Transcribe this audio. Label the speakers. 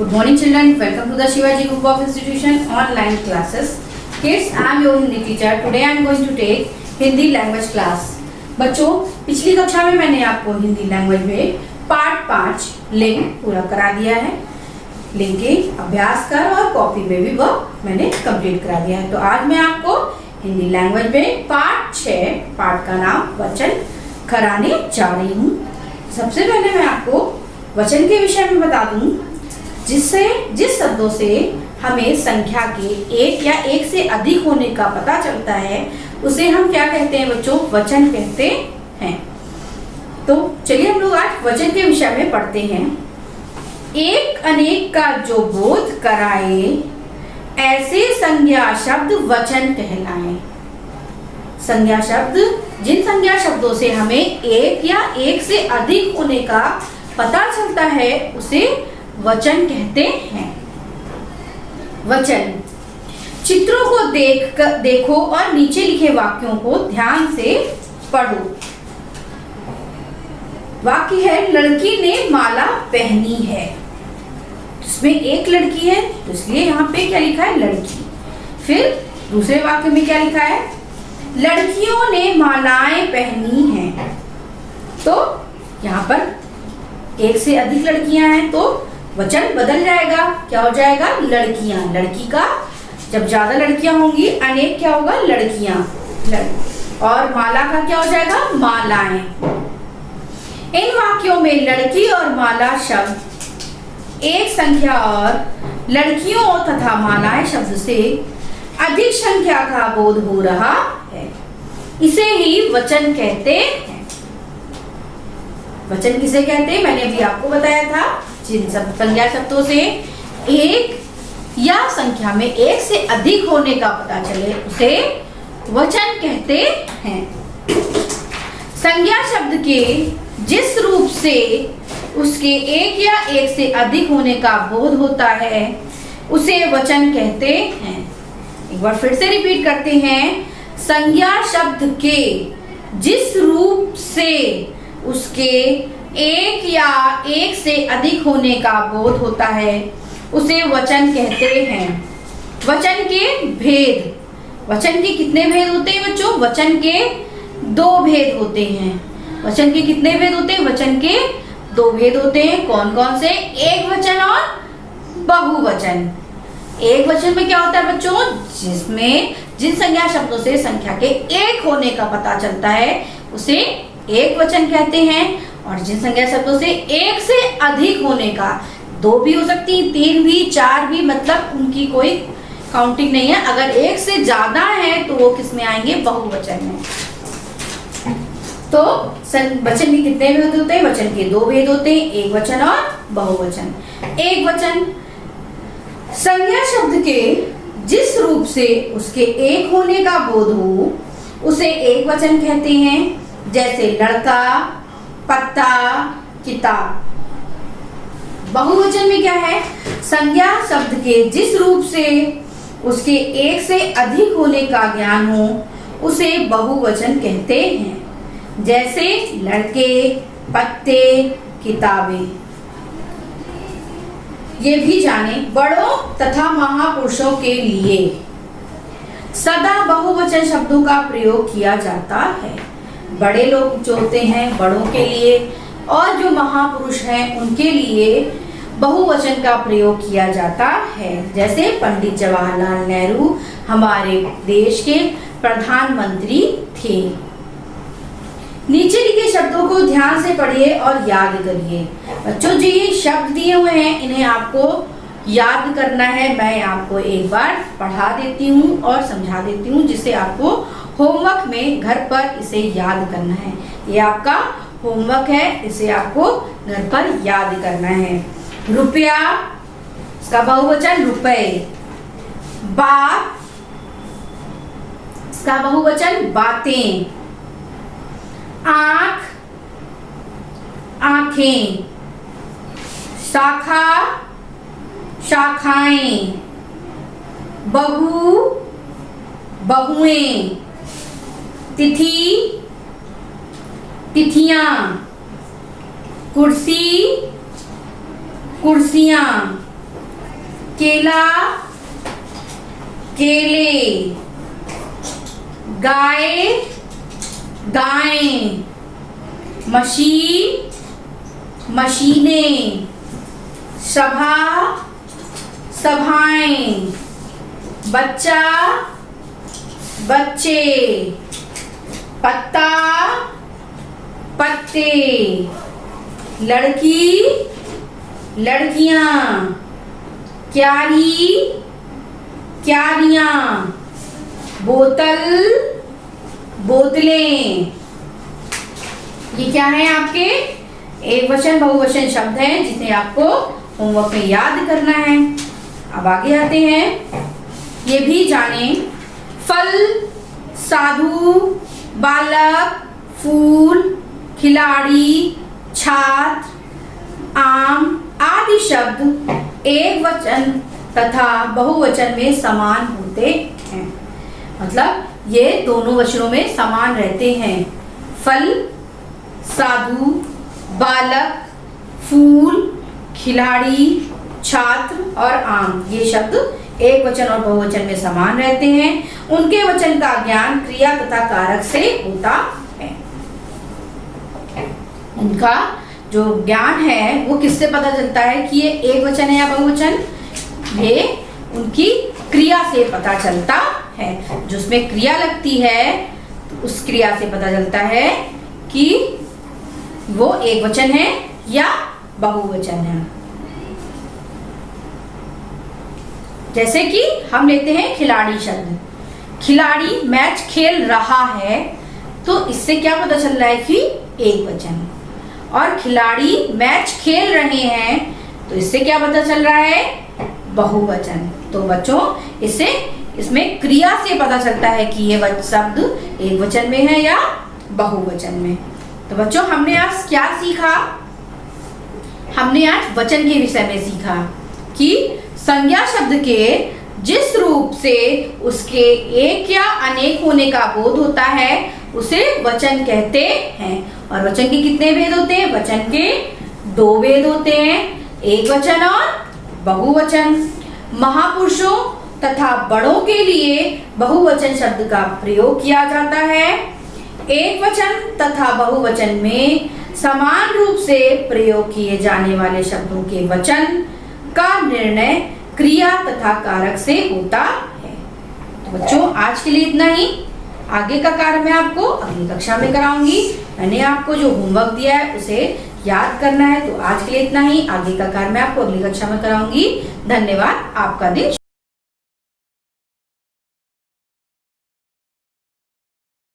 Speaker 1: Good morning children, welcome to the Shivaji Group of Institution online classes. Kids, I am your Hindi teacher. Today I am going to take Hindi language class. बच्चों, पिछली कक्षा में मैंने आपको Hindi language में part 5 link पूरा करा दिया है। लिंक के अभ्यास कर और कॉपी में भी वो मैंने कंप्लीट करा दिया है। तो आज मैं आपको हिंदी लैंग्वेज में पार्ट 6 पार्ट का नाम वचन कराने जा रही हूँ। सबसे पहले मैं आपको वचन के विषय में बता दूं, जिस शब्दों से हमें संख्या के एक या एक से अधिक होने का पता चलता है उसे हम क्या कहते हैं बच्चों? वचन कहते हैं। तो चलिए हम लोग आज वचन के विषय में पढ़ते हैं। एक अनेक का जो बोध कराए, ऐसे संज्ञा शब्द वचन कहलाए। संज्ञा शब्द, जिन संज्ञा शब्दों से हमें एक या एक से अधिक होने का पता चलता है उसे वचन कहते हैं। वचन, चित्रों को देखो और नीचे लिखे वाक्यों को ध्यान से पढ़ो। वाक्य है, लड़की ने माला पहनी है। इसमें एक लड़की है तो इसलिए यहाँ पे क्या लिखा है? लड़की। फिर दूसरे वाक्य में क्या लिखा है? लड़कियों ने मालाएं पहनी हैं। तो यहाँ पर एक से अधिक लड़कियां हैं तो वचन बदल जाएगा। क्या हो जाएगा? लड़कियां। लड़की का जब ज्यादा लड़कियां होंगी, अनेक क्या होगा? लड़कियां। और माला का क्या हो जाएगा? मालाएं। इन वाक्यों में लड़की और माला शब्द एक संख्या और लड़कियों तथा मालाएं शब्द से अधिक संख्या का बोध हो रहा है। इसे ही वचन कहते हैं। वचन किसे कहते हैं? मैंने अभी आपको बताया था, जिन सब संज्ञा शब्दों से एक या संख्या में एक से अधिक होने का पता चले उसे वचन कहते हैं। संज्ञा शब्द के जिस रूप से उसके एक या एक से अधिक होने का बोध होता है उसे वचन कहते हैं। एक बार फिर से रिपीट करते हैं। संज्ञा शब्द के जिस रूप से उसके एक या एक से अधिक होने का बोध होता है उसे वचन कहते हैं। वचन के भेद, वचन के कितने भेद होते हैं बच्चों? वचन के 2 भेद होते हैं। वचन के कितने भेद होते हैं? वचन के 2 भेद होते हैं। कौन कौन से? एक वचन और बहुवचन। एक वचन में क्या होता है बच्चों? जिसमें जिन संज्ञा शब्दों से संख्या के एक होने का पता चलता है उसे एक वचन कहते हैं। और जिन संज्ञा शब्दों से एक से अधिक होने का, 2 भी हो सकती, 3 भी, 4 भी, मतलब उनकी कोई काउंटिंग नहीं है। अगर एक से ज्यादा है तो वो किस में आएंगे? बहुवचन में। तो वचन के कितने भेद होते हैं? वचन के 2 भेद होते हैं, एक वचन और बहुवचन। एक वचन संज्ञा शब्द के जिस रूप से उसके एक होने का बोध हो उसे एक वचन कहते हैं। जैसे लड़का, पत्ता, किताब। बहुवचन में क्या है? संज्ञा शब्द के जिस रूप से उसके एक से अधिक होने का ज्ञान हो उसे बहुवचन कहते हैं। जैसे लड़के, पत्ते, किताबें। ये भी जाने, बड़ों तथा महापुरुषों के लिए सदा बहुवचन शब्दों का प्रयोग किया जाता है। बड़े लोग जो होते हैं बड़ों के लिए और जो महापुरुष हैं उनके लिए बहुवचन का प्रयोग किया जाता है। जैसे पंडित जवाहरलाल नेहरू हमारे देश के प्रधानमंत्री थे। नीचे लिखे शब्दों को ध्यान से पढ़िए और याद करिए। बच्चों, जो ये शब्द दिए हुए हैं इन्हें आपको याद करना है। मैं आपको एक बार पढ़ा देती हूँ और समझा देती हूँ, जिससे आपको होमवर्क में घर पर इसे याद करना है। ये आपका होमवर्क है, इसे आपको घर पर याद करना है। रुपया, इसका बहुवचन रुपए। बात, इसका बहुवचन बातें। आँख, आँखें। शाखा, शाखाएं। बहू, बहुएं। तिथि, तिथियां। कुर्सी, कुर्सियां। केला, केले, गाय, गायें, मशीन, मशीनें, सभा, सभाएं, बच्चा, बच्चे, पत्ता, पत्ते, लड़की, लड़कियां, क्यारी, क्यारियां, बोतल, बोतलें। ये क्या है आपके एक वचन बहुवचन शब्द हैं जिसे आपको होमवर्क में याद करना है। अब आगे आते हैं, ये भी जाने। फल, साधु, बालक, फूल, खिलाड़ी, छात्र, आम आदि शब्द एक वचन तथा बहुवचन में समान होते हैं। मतलब ये दोनों वचनों में समान रहते हैं। फल, साधु, बालक, फूल, खिलाड़ी, छात्र और आम, ये शब्द एक वचन और बहुवचन में समान रहते हैं। उनके वचन का ज्ञान क्रिया तथा कारक से होता है। उनका जो ज्ञान है वो किससे पता चलता है कि ये एक वचन है या बहुवचन? ये उनकी क्रिया से पता चलता है। जो उसमें क्रिया लगती है तो उस क्रिया से पता चलता है कि वो एक वचन है या बहुवचन है। जैसे कि हम लेते हैं खिलाड़ी शब्द। खिलाड़ी मैच खेल रहा है तो इससे क्या पता चल रहा है कि एक वचन। और खिलाड़ी मैच खेल रहे हैं तो इससे क्या पता चल रहा है? बहुवचन। तो बच्चों इसमें क्रिया से पता चलता है कि ये शब्द एक वचन में है या बहुवचन में। तो बच्चों हमने आज क्या सीखा? हमने आज वचन के विषय में सीखा कि संज्ञा शब्द के जिस रूप से उसके एक या अनेक होने का बोध होता है उसे वचन कहते हैं। और वचन के कितने भेद होते हैं? वचन के दो भेद होते हैं, एक वचन और बहुवचन। महापुरुषों तथा बड़ों के लिए बहुवचन शब्द का प्रयोग किया जाता है। एक वचन तथा बहुवचन में समान रूप से प्रयोग किए जाने वाले शब्दों के वचन का निर्णय क्रिया तथा कारक से होता है। तो बच्चों आज के लिए इतना ही। आगे का कार्य मैं आपको अगली कक्षा में कराऊंगी। मैंने आपको जो होमवर्क दिया है उसे याद करना है। तो आज के लिए इतना ही। आगे का कार्य मैं आपको अगली कक्षा में कराऊंगी। धन्यवाद। आपका दिन